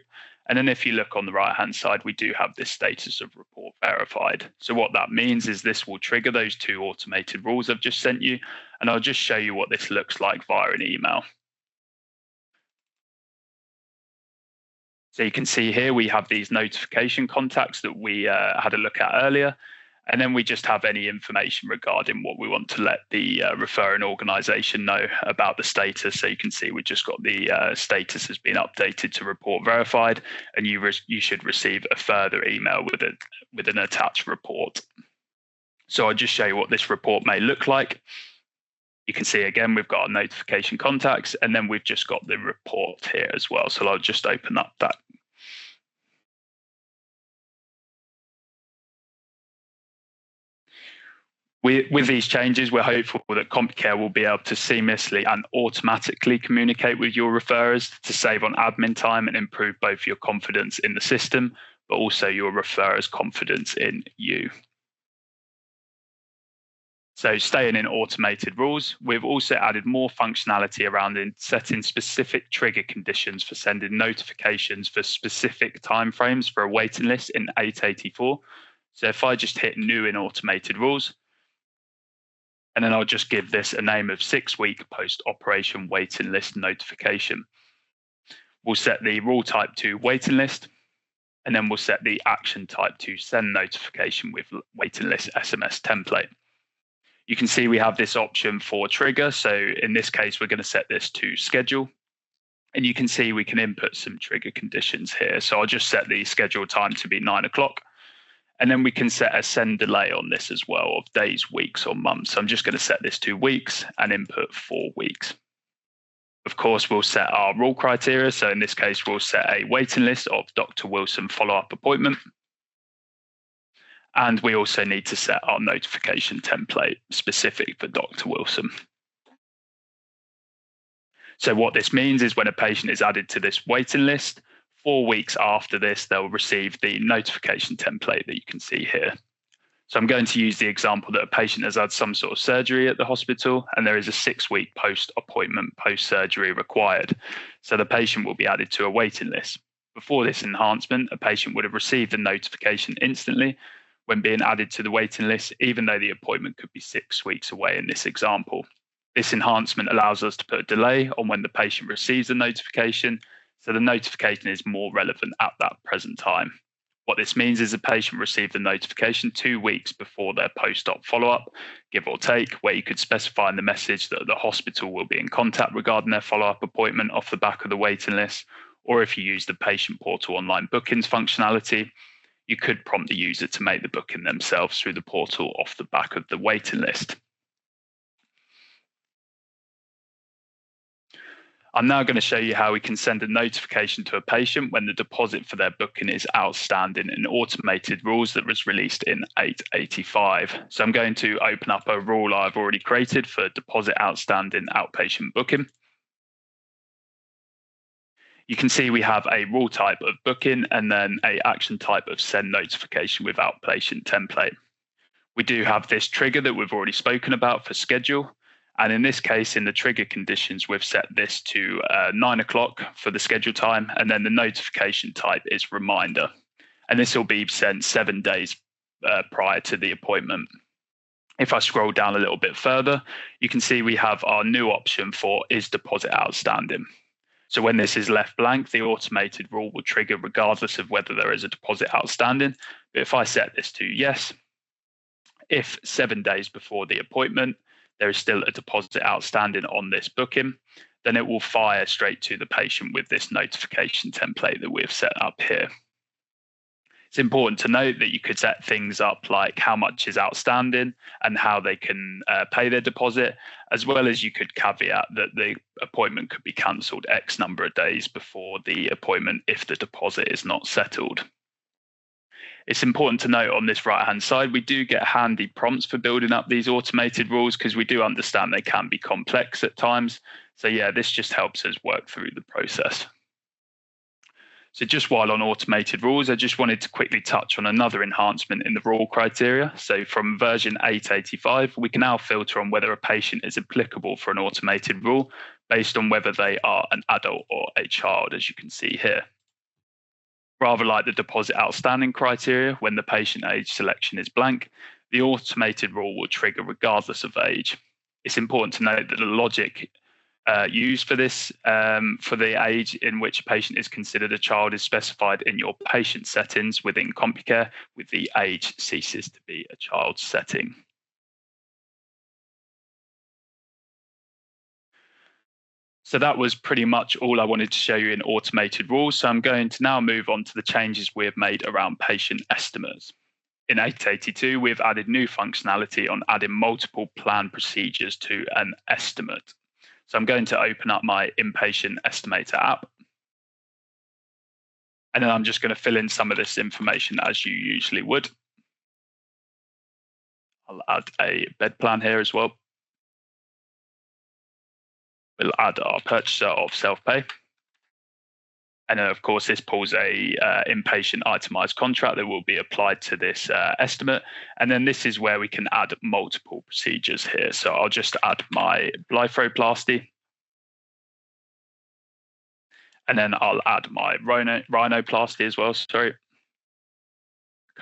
S3: And then if you look on the right-hand side, we do have this status of report verified. So what that means is this will trigger those two automated rules I've just sent you. And I'll just show you what this looks like via an email. So you can see here we have these notification contacts that we had a look at earlier. And then we just have any information regarding what we want to let the referring organisation know about the status. So you can see we just got the status has been updated to report verified, and you should receive a further email with an attached report. So I'll just show you what this report may look like. You can see again, we've got our notification contacts, and then we've just got the report here as well. So I'll just open up that. With these changes, we're hopeful that Compucare will be able to seamlessly and automatically communicate with your referrers to save on admin time and improve both your confidence in the system, but also your referrers' confidence in you. So staying in automated rules, we've also added more functionality around setting specific trigger conditions for sending notifications for specific timeframes for a waiting list in 884. So if I just hit new in automated rules, and then I'll just give this a name of 6-week post-operation waiting list notification. We'll set the rule type to waiting list, and then we'll set the action type to send notification with waiting list SMS template. You can see we have this option for trigger. So in this case, we're going to set this to schedule. And you can see we can input some trigger conditions here. So I'll just set the schedule time to be 9 o'clock. And then we can set a send delay on this as well of days, weeks, or months. So I'm just going to set this to weeks and input 4 weeks. Of course, we'll set our rule criteria. So in this case, we'll set a waiting list of Dr. Wilson follow-up appointment. And we also need to set our notification template specific for Dr. Wilson. So what this means is when a patient is added to this waiting list, 4 weeks after this, they'll receive the notification template that you can see here. So I'm going to use the example that a patient has had some sort of surgery at the hospital, and there is a 6-week post-appointment, post-surgery required. So the patient will be added to a waiting list. Before this enhancement, a patient would have received the notification instantly when being added to the waiting list, even though the appointment could be 6 weeks away in this example. This enhancement allows us to put a delay on when the patient receives the notification, so the notification is more relevant at that present time. What this means is the patient received the notification 2 weeks before their post-op follow-up, give or take, where you could specify in the message that the hospital will be in contact regarding their follow-up appointment off the back of the waiting list, or if you use the patient portal online bookings functionality, you could prompt the user to make the booking themselves through the portal off the back of the waiting list. I'm now going to show you how we can send a notification to a patient when the deposit for their booking is outstanding in automated rules that was released in 885. So I'm going to open up a rule I've already created for deposit outstanding outpatient booking. You can see we have a rule type of booking and then an action type of send notification with outpatient template. We do have this trigger that we've already spoken about for schedule. And in this case, in the trigger conditions, we've set this to 9 o'clock for the schedule time. And then the notification type is reminder. And this will be sent 7 days prior to the appointment. If I scroll down a little bit further, you can see we have our new option for is deposit outstanding. So when this is left blank, the automated rule will trigger regardless of whether there is a deposit outstanding. But if I set this to yes, if 7 days before the appointment, there is still a deposit outstanding on this booking, then it will fire straight to the patient with this notification template that we've set up here. It's important to note that you could set things up like how much is outstanding and how they can pay their deposit, as well as you could caveat that the appointment could be cancelled X number of days before the appointment if the deposit is not settled. It's important to note on this right-hand side, we do get handy prompts for building up these automated rules because we do understand they can be complex at times. So yeah, this just helps us work through the process. So just while on automated rules, I just wanted to quickly touch on another enhancement in the rule criteria. So from version 885, we can now filter on whether a patient is applicable for an automated rule based on whether they are an adult or a child, as you can see here. Rather like the deposit outstanding criteria, when the patient age selection is blank, the automated rule will trigger regardless of age. It's important to note that the logic used for this, for the age in which a patient is considered a child, is specified in your patient settings within Compucare, with the age ceases to be a child setting. So that was pretty much all I wanted to show you in automated rules. So I'm going to now move on to the changes we have made around patient estimates. in 882, we've added new functionality on adding multiple plan procedures to an estimate. So I'm going to open up my inpatient estimator app. And then I'm just going to fill in some of this information as you usually would. I'll add a bed plan here as well. We'll add our purchaser of self-pay. And then, of course, this pulls a inpatient itemized contract that will be applied to this estimate. And then this is where we can add multiple procedures here. So I'll just add my blepharoplasty. And then I'll add my rhinoplasty as well. Sorry.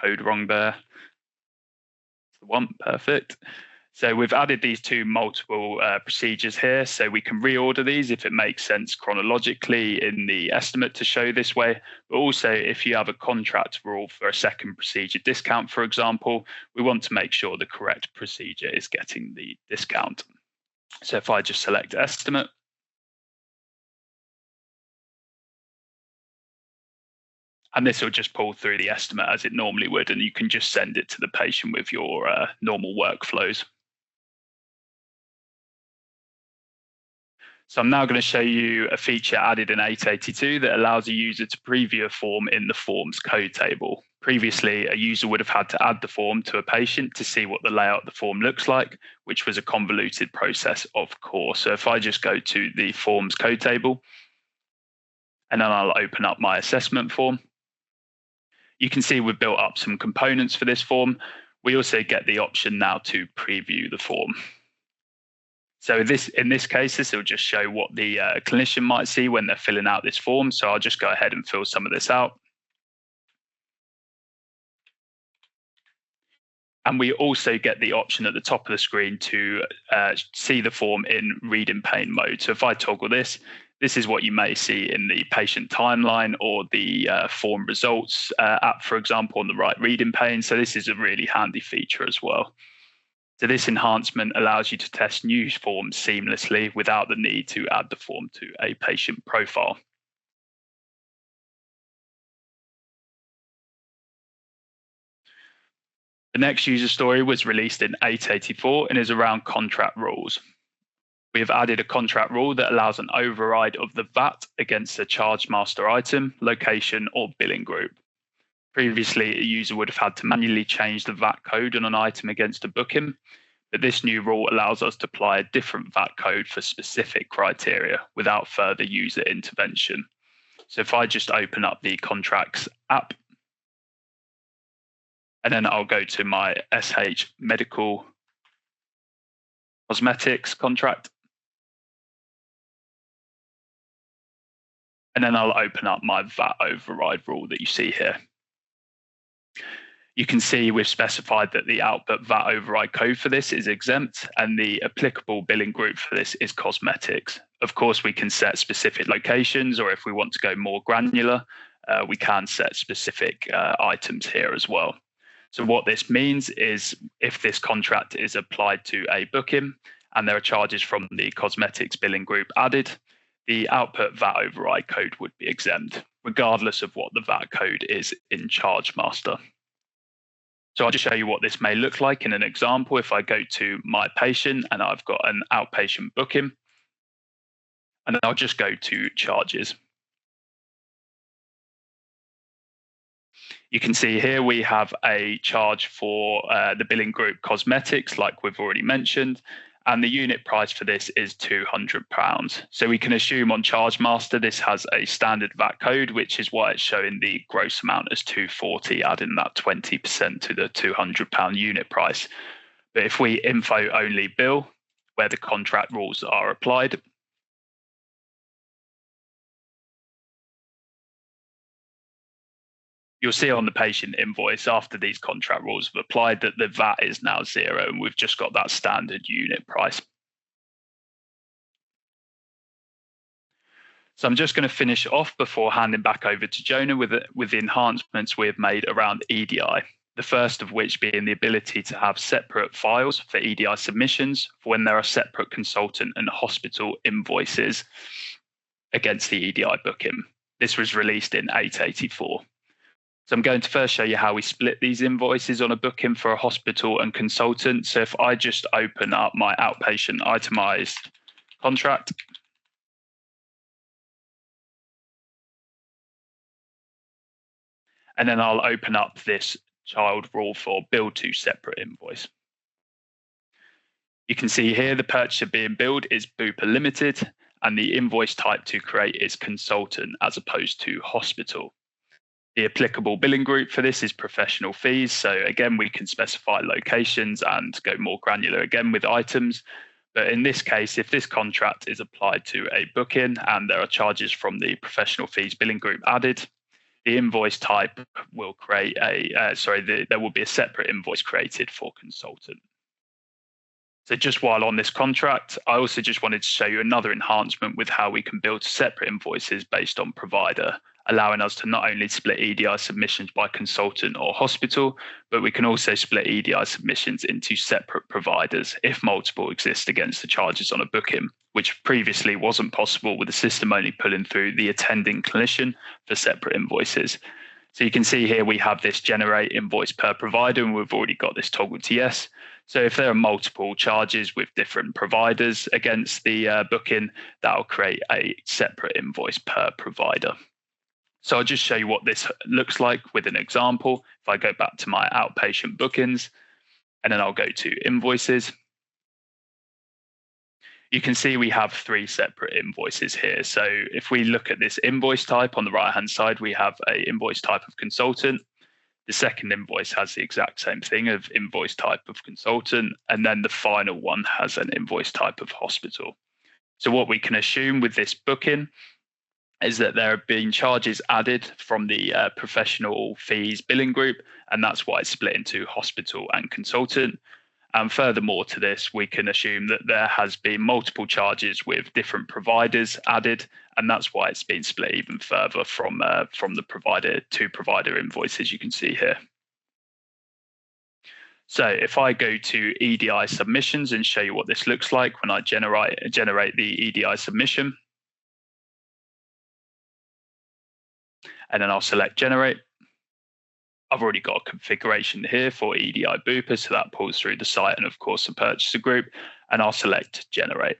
S3: Code wrong there. That's the one. Perfect. So we've added these two multiple procedures here, so we can reorder these if it makes sense chronologically in the estimate to show this way. But also, if you have a contract rule for a second procedure discount, for example, we want to make sure the correct procedure is getting the discount. So if I just select estimate, and this will just pull through the estimate as it normally would, and you can just send it to the patient with your normal workflows. So I'm now going to show you a feature added in 882 that allows a user to preview a form in the forms code table. Previously, a user would have had to add the form to a patient to see what the layout of the form looks like, which was a convoluted process, of course. So if I just go to the forms code table, and then I'll open up my assessment form, you can see we've built up some components for this form. We also get the option now to preview the form. So in this case, this will just show what the clinician might see when they're filling out this form. So I'll just go ahead and fill some of this out. And we also get the option at the top of the screen to see the form in read in pane mode. So if I toggle this, this is what you may see in the patient timeline or the form results app, for example, on the right read in pane. So this is a really handy feature as well. So this enhancement allows you to test new forms seamlessly without the need to add the form to a patient profile. The next user story was released in 884 and is around contract rules. We have added a contract rule that allows an override of the VAT against a charge master item, location, or billing group. Previously, a user would have had to manually change the VAT code on an item against a booking, but this new rule allows us to apply a different VAT code for specific criteria without further user intervention. So if I just open up the contracts app, and then I'll go to my SH Medical Cosmetics contract, and then I'll open up my VAT override rule that you see here. You can see we've specified that the output VAT override code for this is exempt and the applicable billing group for this is cosmetics. Of course, we can set specific locations, or if we want to go more granular, we can set specific items here as well. So what this means is if this contract is applied to a booking and there are charges from the cosmetics billing group added, the output VAT override code would be exempt, regardless of what the VAT code is in Charge Master. So I'll just show you what this may look like in an example. If I go to my patient and I've got an outpatient booking, and I'll just go to charges. You can see here we have a charge for the billing group cosmetics, like we've already mentioned, and the unit price for this is £200. So we can assume on Charge Master this has a standard VAT code, which is why it's showing the gross amount as 240, adding that 20% to the £200 unit price. But if we info only bill, where the contract rules are applied, you'll see on the patient invoice after these contract rules have applied that the VAT is now zero and we've just got that standard unit price. So I'm just going to finish off before handing back over to Jonah with the enhancements we have made around EDI. The first of which being the ability to have separate files for EDI submissions for when there are separate consultant and hospital invoices against the EDI booking. This was released in 884. So I'm going to first show you how we split these invoices on a booking for a hospital and consultant. So if I just open up my outpatient itemized contract, and then I'll open up this child rule for bill to separate invoice. You can see here the purchaser being billed is Bupa Limited, and the invoice type to create is consultant as opposed to hospital. The applicable billing group for this is professional fees. So again, we can specify locations and go more granular again with items. But in this case, if this contract is applied to a booking and there are charges from the professional fees billing group added, the invoice type will create there will be a separate invoice created for consultant. So just while on this contract, I also just wanted to show you another enhancement with how we can build separate invoices based on provider, allowing us to not only split EDI submissions by consultant or hospital, but we can also split EDI submissions into separate providers if multiple exist against the charges on a booking, which previously wasn't possible with the system only pulling through the attending clinician for separate invoices. So you can see here we have this generate invoice per provider, and we've already got this toggle to yes. So if there are multiple charges with different providers against the booking, that'll create a separate invoice per provider. So I'll just show you what this looks like with an example. If I go back to my outpatient bookings, and then I'll go to invoices, you can see we have 3 separate invoices here. So if we look at this invoice type on the right-hand side, we have an invoice type of consultant. The second invoice has the exact same thing of invoice type of consultant. And then the final one has an invoice type of hospital. So what we can assume with this booking is that there have been charges added from the professional fees billing group, and that's why it's split into hospital and consultant. And furthermore to this, we can assume that there has been multiple charges with different providers added, and that's why it's been split even further from the provider to provider invoices you can see here. So if I go to EDI submissions and show you what this looks like when I generate the EDI submission, and then I'll select generate. I've already got a configuration here for EDI Bupa, so that pulls through the site and of course the purchaser group, and I'll select generate.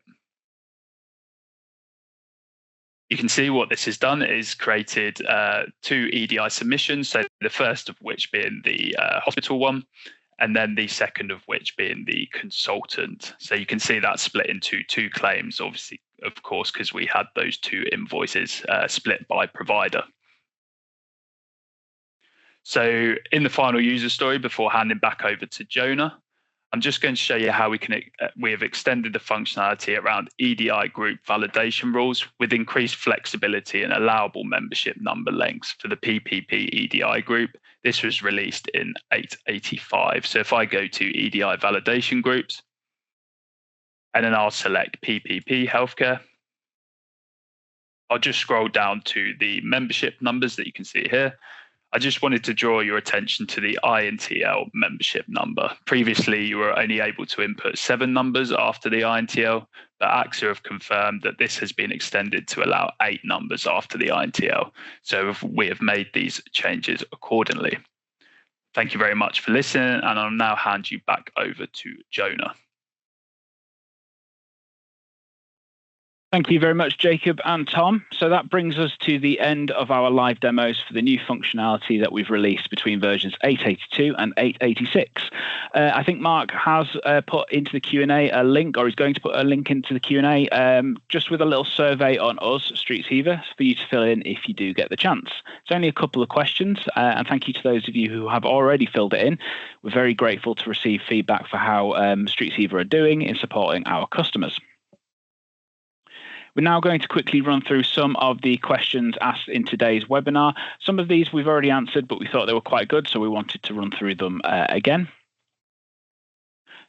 S3: You can see what this has done is created 2 EDI submissions, so the first of which being the hospital one, and then the second of which being the consultant. So you can see that split into 2 claims, obviously, of course, because we had those 2 invoices split by provider. So in the final user story, before handing back over to Jonah, I'm just going to show you how we have extended the functionality around EDI group validation rules with increased flexibility and allowable membership number lengths for the PPP EDI group. This was released in 885. So if I go to EDI validation groups, and then I'll select PPP healthcare, I'll just scroll down to the membership numbers that you can see here. I just wanted to draw your attention to the INTL membership number. Previously, you were only able to input 7 numbers after the INTL, but AXA have confirmed that this has been extended to allow 8 numbers after the INTL. So we have made these changes accordingly. Thank you very much for listening, and I'll now hand you back over to Jonah.
S1: Thank you very much, Jacob and Tom. So that brings us to the end of our live demos for the new functionality that we've released between versions 882 and 886. I think Mark has put into the Q&A a link, or is going to put a link into the Q&A, just with a little survey on us, Streetsheaver, for you to fill in if you do get the chance. It's only a couple of questions, and thank you to those of you who have already filled it in. We're very grateful to receive feedback for how Streetsheaver are doing in supporting our customers. We're now going to quickly run through some of the questions asked in today's webinar. Some of these we've already answered, but we thought they were quite good, so we wanted to run through them again.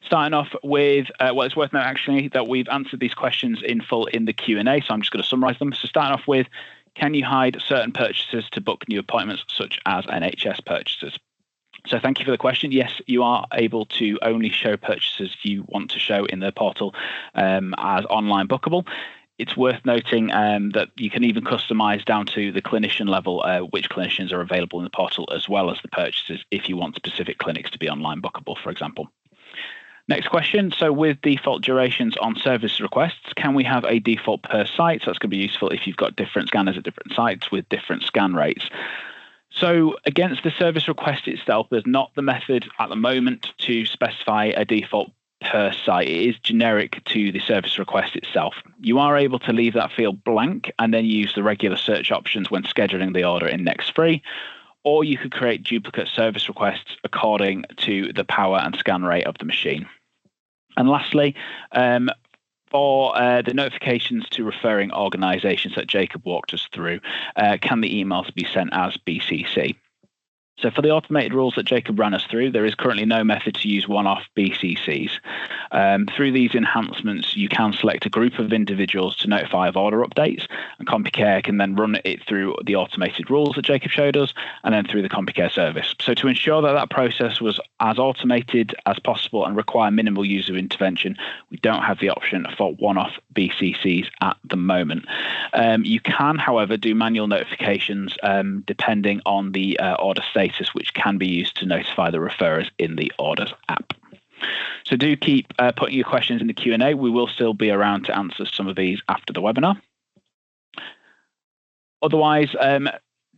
S1: Starting off with, well, it's worth noting actually that we've answered these questions in full in the Q&A, so I'm just going to summarize them. So starting off with, can you hide certain purchases to book new appointments, such as NHS purchases? So thank you for the question. Yes, you are able to only show purchases you want to show in the portal as online bookable. It's worth noting that you can even customize down to the clinician level which clinicians are available in the portal, as well as the purchases if you want specific clinics to be online bookable, for example. Next question. So with default durations on service requests, can we have a default per site? So that's going to be useful if you've got different scanners at different sites with different scan rates. So against the service request itself, there's not the method at the moment to specify a default per site. It is generic to the service request itself. You are able to leave that field blank and then use the regular search options when scheduling the order in Next3. Or you could create duplicate service requests according to the power and scan rate of the machine. And lastly, for the notifications to referring organizations that Jacob walked us through, can the emails be sent as BCC? So for the automated rules that Jacob ran us through, there is currently no method to use one-off BCCs. Through these enhancements, you can select a group of individuals to notify of order updates, and Compucare can then run it through the automated rules that Jacob showed us, and then through the Compucare service. So to ensure that that process was as automated as possible and require minimal user intervention, we don't have the option for one-off BCCs at the moment. You can, however, do manual notifications depending on the order status, which can be used to notify the referrers in the Orders app. So do keep putting your questions in the Q&A. We will still be around to answer some of these after the webinar. Otherwise,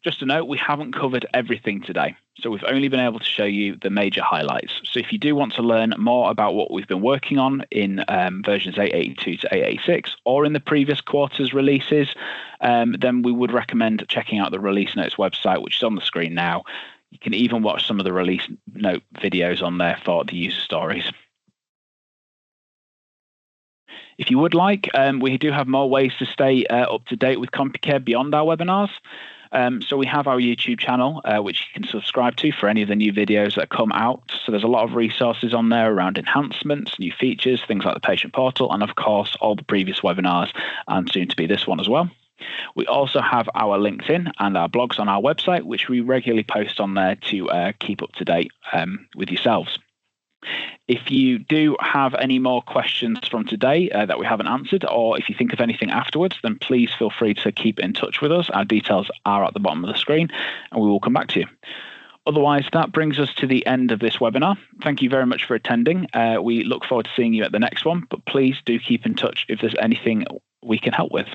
S1: just a note, we haven't covered everything today. So we've only been able to show you the major highlights. So if you do want to learn more about what we've been working on in versions 8.82 to 8.86 or in the previous quarter's releases, then we would recommend checking out the Release Notes website, which is on the screen now. You can even watch some of the release note videos on there for the user stories. If you would like, we do have more ways to stay up to date with Compucare beyond our webinars. So we have our YouTube channel, which you can subscribe to for any of the new videos that come out. So there's a lot of resources on there around enhancements, new features, things like the patient portal, and of course, all the previous webinars and soon to be this one as well. We also have our LinkedIn and our blogs on our website, which we regularly post on there to keep up to date with yourselves. If you do have any more questions from today that we haven't answered, or if you think of anything afterwards, then please feel free to keep in touch with us. Our details are at the bottom of the screen, and we will come back to you. Otherwise, that brings us to the end of this webinar. Thank you very much for attending. We look forward to seeing you at the next one, but please do keep in touch if there's anything we can help with.